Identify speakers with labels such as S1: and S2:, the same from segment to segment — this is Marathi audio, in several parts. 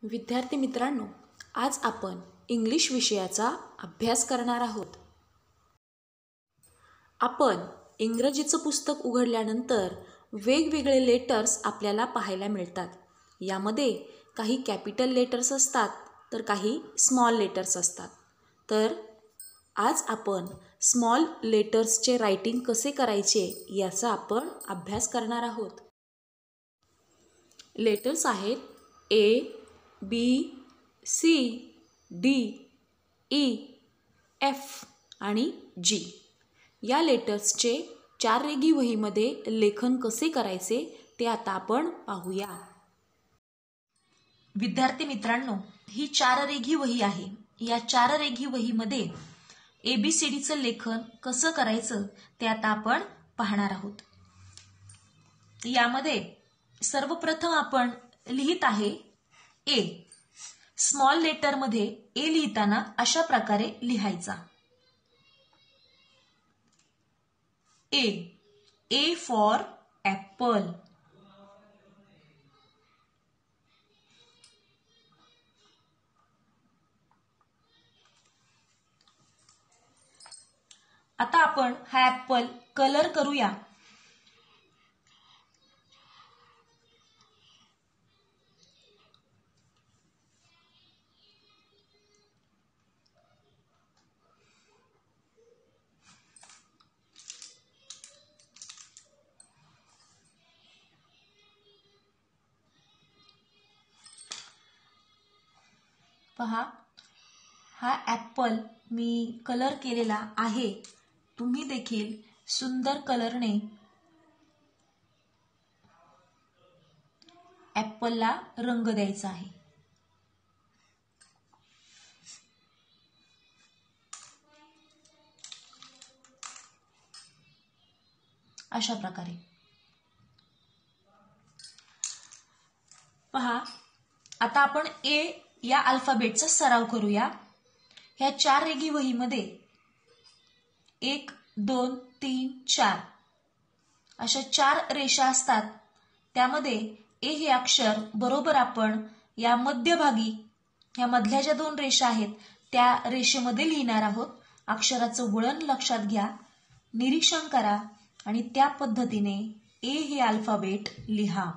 S1: विद्यार्थी मित्रांनो, आज आपण इंग्लिश विषयाचा अभ्यास करणार आहोत. आपण इंग्रजीचं पुस्तक उघडल्यानंतर वेगवेगळे लेटर्स आपल्याला पाहायला मिळतात. यामध्ये काही कॅपिटल लेटर्स असतात तर काही स्मॉल लेटर्स असतात. तर आज आपण स्मॉल लेटर्सचे रायटिंग कसे करायचे याचा आपण अभ्यास करणार आहोत. लेटर्स आहेत A, B, C, D, E, F आणि G. या लेटर्सचे चाररेघी वहीमध्ये लेखन कसे करायचे ते आता आपण पाहूया. विद्यार्थी मित्रांनो, ही चाररेघी वही आहे. या चाररेघी वहीमध्ये ABCDचं लेखन कसं करायचं ते आता आपण पाहणार आहोत. यामध्ये सर्वप्रथम आपण लिहित आहे A. स्मॉल लेटरमध्ये A लिहिताना अशा प्रकारे लिहायचा. A for Apple. आता आपण हा ॲपल कलर करूया. पहा, हा ॲपल मी कलर केलेला आहे. तुम्ही देखील सुंदर कलरने ॲपलला रंग द्यायचा आहे. अशा प्रकारे पहा. आता आपण A या अल्फाबेटचा सराव करूया. ह्या चाररेघी वहीमध्ये 1, 2, 3, 4 अशा 4 रेषा असतात. त्यामध्ये A हे अक्षर बरोबर आपण या मध्यभागी, ह्या मधल्या ज्या 2 रेषा आहेत त्या रेषेमध्ये लिहिणार आहोत. अक्षराचं वळण लक्षात घ्या, निरीक्षण करा आणि त्या पद्धतीने A हे अल्फाबेट लिहा.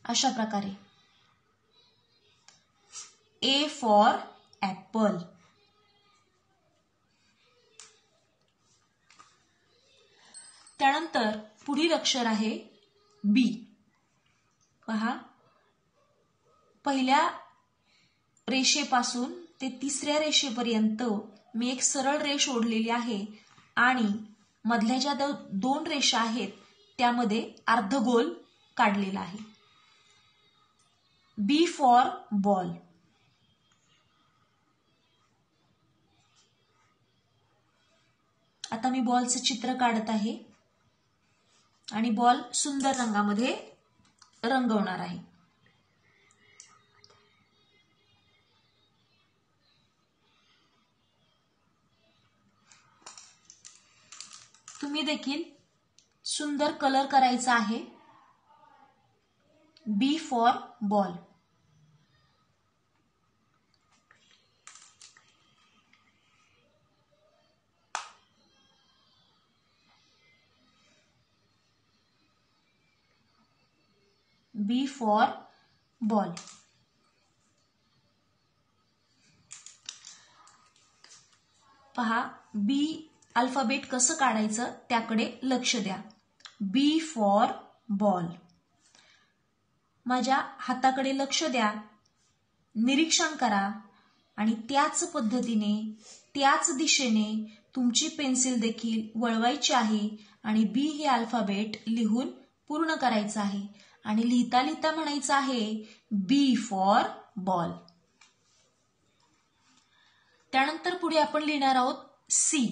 S1: अशा प्रकारे A फॉर ॲपल. त्यानंतर पुढील अक्षर आहे B. पहा, पहिल्या रेषेपासून ते तिसऱ्या रेषेपर्यंत मी एक सरळ रेष ओढलेली आहे आणि मधल्या ज्या 2 रेषा आहेत त्यामध्ये अर्धगोल काढलेला आहे. B for ball. आता मी बॉलचं चित्र काढत आहे आणि बॉल सुंदर रंगामध्ये रंगवणार आहे. तुम्ही देखील सुंदर कलर करायचा आहे. B for ball. B for ball. पहा, B अल्फाबेट कसं काढायचं त्याकडे लक्ष द्या. B for ball. माझ्या हाताकडे लक्ष द्या, निरीक्षण करा आणि त्याच पद्धतीने, त्याच दिशेने तुमची पेन्सिल देखील वळवायची आहे आणि B हे अल्फाबेट लिहून पूर्ण करायचं आहे आणि लिहिता लिहिता म्हणायचं आहे B फॉर बॉल. त्यानंतर पुढे आपण लिहिणार आहोत C.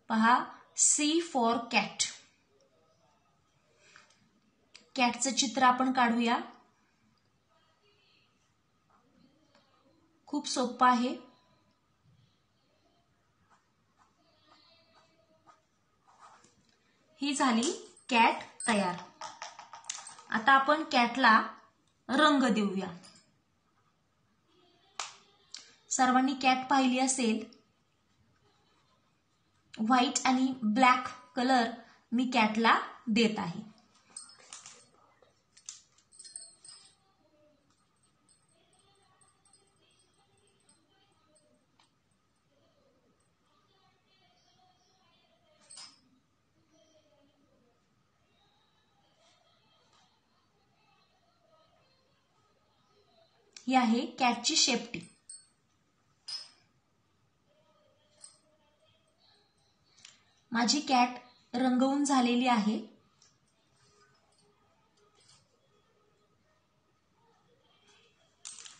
S1: पहा, C फॉर कॅट. कॅटचं चित्र आपण काढूया. खूप सोपं आहे. ही झाली कॅट तयार. आता आपण कॅटला रंग देऊया. सर्वांनी कॅट पाहिली असेल. व्हाईट आणि ब्लॅक कलर मी कॅटला देत आहे. ही आहे कॅटची शेपटी. माझी कॅट रंगवून झालेली आहे.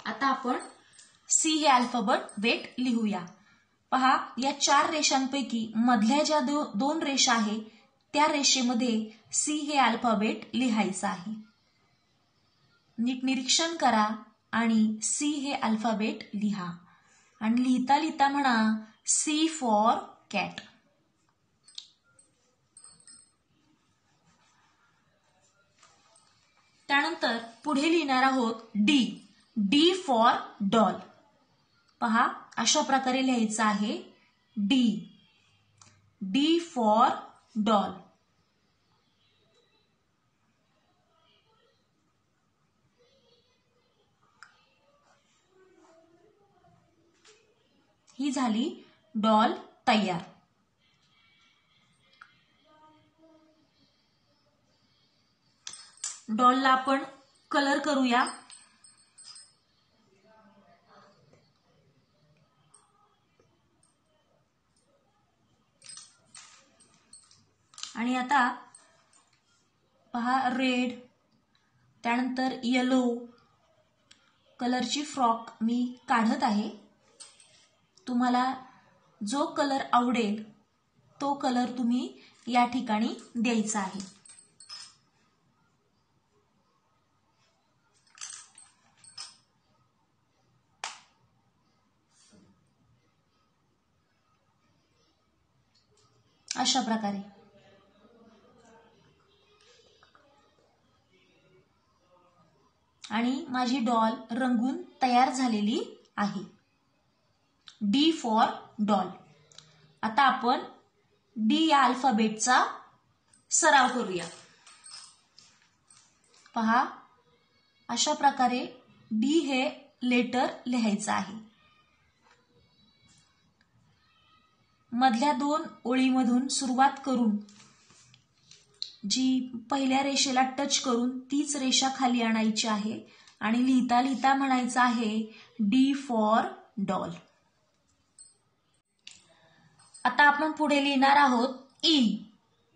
S1: आता आपण सी हे अल्फाबेट लिहूया. पहा, या 4 रेषांपैकी मधल्या ज्या 2 रेषा आहे त्या रेषेमध्ये सी हे अल्फाबेट लिहायचं आहे. नीट निरीक्षण करा आणि सी हे अल्फाबेट लिहा आणि लिहिता लिहिता म्हणा सी फॉर कॅट. त्यानंतर पुढे लिहिणार आहोत डी. D for doll. पहा, अशा प्रकारे लिहायचं आहे डी. D for doll. ही झाली डॉल तयार. डॉलला आपण कलर करूया. आणि आता पहा, रेड त्यानंतर येलो कलरची फ्रॉक मी काढत आहे. तुम्हाला जो कलर आवडेल तो कलर तुम्ही या ठिकाणी द्यायचा आहे. अशा प्रकारे. आणि माझी डॉल रंगून तयार झालेली आहे. D for doll. आता आपण डी या अल्फाबेटचा सराव करूया. पहा, अशा प्रकारे डी हे लेटर लिहायचं आहे. मधल्या 2 ओळीमधून सुरुवात करून जी पहिल्या रेषेला टच करून तीच रेषा खाली आणायची आहे आणि लिहिता लिहिता म्हणायचं आहे डी फॉर डॉल. आता आपण पुढे लिहिणार आहोत E.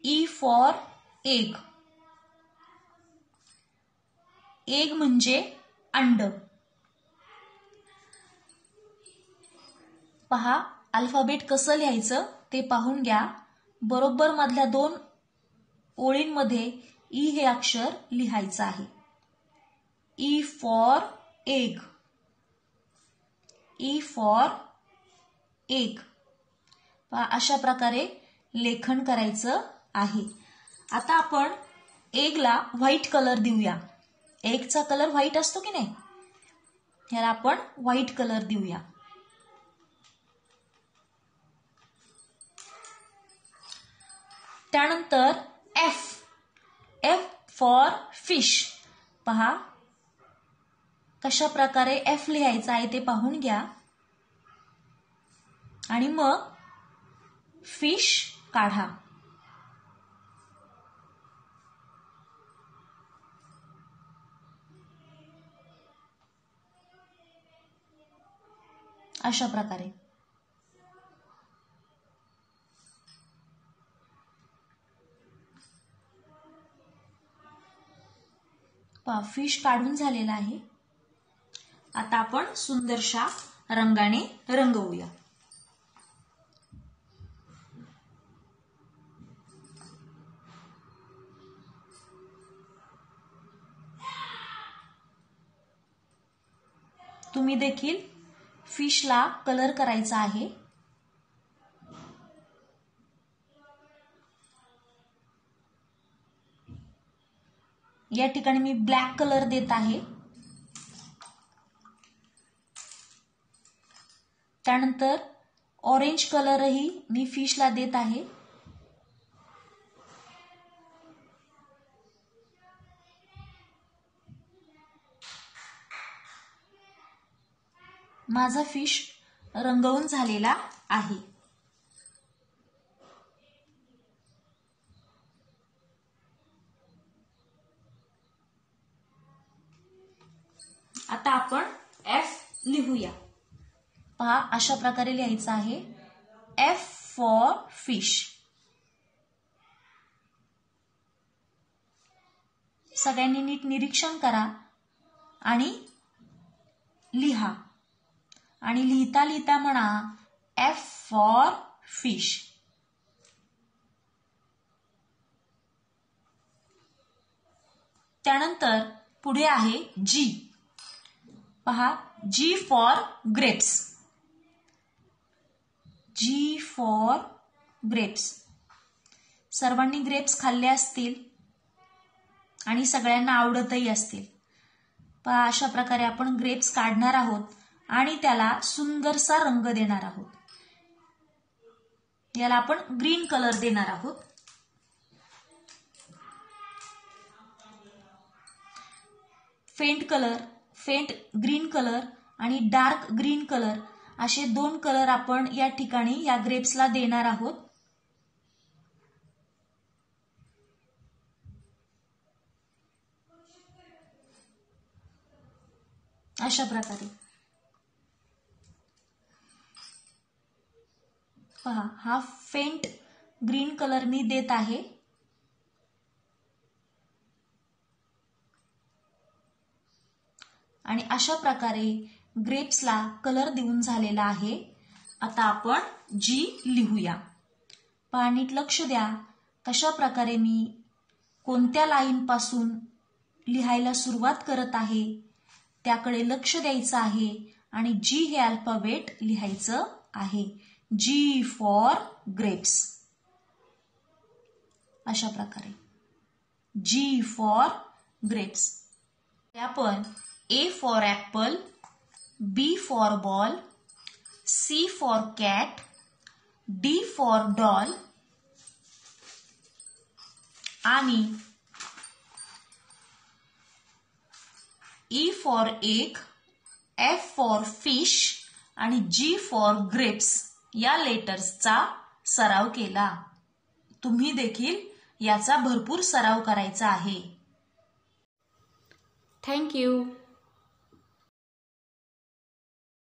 S1: E for egg. Egg म्हणजे अंड. पहा, अल्फाबेट कसं लिहायचं ते पाहून घ्या. बरोबर मधल्या 2 ओळींमध्ये ई हे अक्षर लिहायचं आहे. E for egg. E for egg. अशा प्रकारे लेखन करायचं आहे. आता आपण एगला व्हाईट कलर देऊया. एगचा कलर व्हाईट असतो की नाही, ह्याला आपण व्हाईट कलर देऊया. त्यानंतर एफ. F for fish. पहा, कशा प्रकारे एफ लिहायचा आहे ते पाहून घ्या आणि मग फिश काढा. अशा प्रकारे. फिश काढून झालेला आहे. आता आपण सुंदरशा रंगाने रंगवूया. तुम्ही देखील फिशला कलर करायचा आहे. या ठिकाणी मी ब्लॅक कलर देत आहे. त्यानंतर ऑरेंज कलरही मी फिशला देत आहे. माझा फिश रंगवून झालेला आहे. आता आपण एफ लिहूया. पहा, अशा प्रकारे लिहायचं आहे. F for fish. सगळ्यांनी नीट निरीक्षण करा आणि लिहा. आणि लिहिता लिहिता म्हणा एफ फॉर फिश. त्यानंतर पुढे आहे जी. पहा, G for grapes. G for grapes. सर्वांनी ग्रेप्स खाल्ले असतील आणि सगळ्यांना आवडतही असतील. पहा, अशा प्रकारे आपण ग्रेप्स काढणार आहोत आणि त्याला सुंदरसा रंग देणार आहोत. याला आपण ग्रीन कलर देणार आहोत. फेंट ग्रीन कलर आणि डार्क ग्रीन कलर असे 2 कलर आपण या ठिकाणी या ग्रेप्सला देणार आहोत. अशा प्रकारे पहा, हा फेंट ग्रीन कलर मी देत आहे. आणि अशा प्रकारे ग्रेप्सला कलर देऊन झालेला आहे. आता आपण जी लिहूया. पहा, नीट लक्ष द्या कशा प्रकारे मी कोणत्या लाईन पासून लिहायला सुरुवात करत आहे त्याकडे लक्ष द्यायचं आहे आणि जी हे अल्फाबेट लिहायचं आहे. जी फॉर ग्रेप्स. अशा प्रकारे जी फॉर ग्रेप्स. आपण A for apple, B for ball, C for cat, D for doll आणि E for egg, F for fish आणि G for grapes या लेटर्सचा सराव केला. तुम्ही देखील याचा भरपूर सराव करायचा आहे. Thank you.